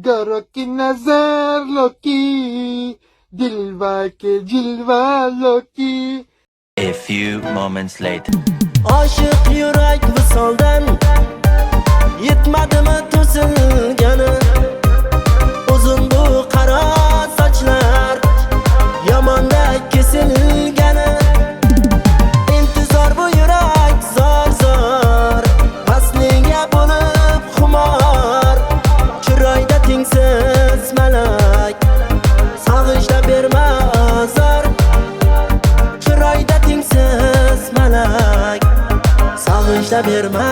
गौरों की नजरों की दिलवा के जिलवालों की. A few moments later. Aşık yürek visoldan yetmadimi to'silgani. Uzun bu qaro sochlar yomonda kesilgani. İntizor bu yürek zor zor pasliga bo'lib xumor. Chiroyda tengsiz malak sag'ishda berma azor. Chiroyda tengsiz malak sag'ishda berma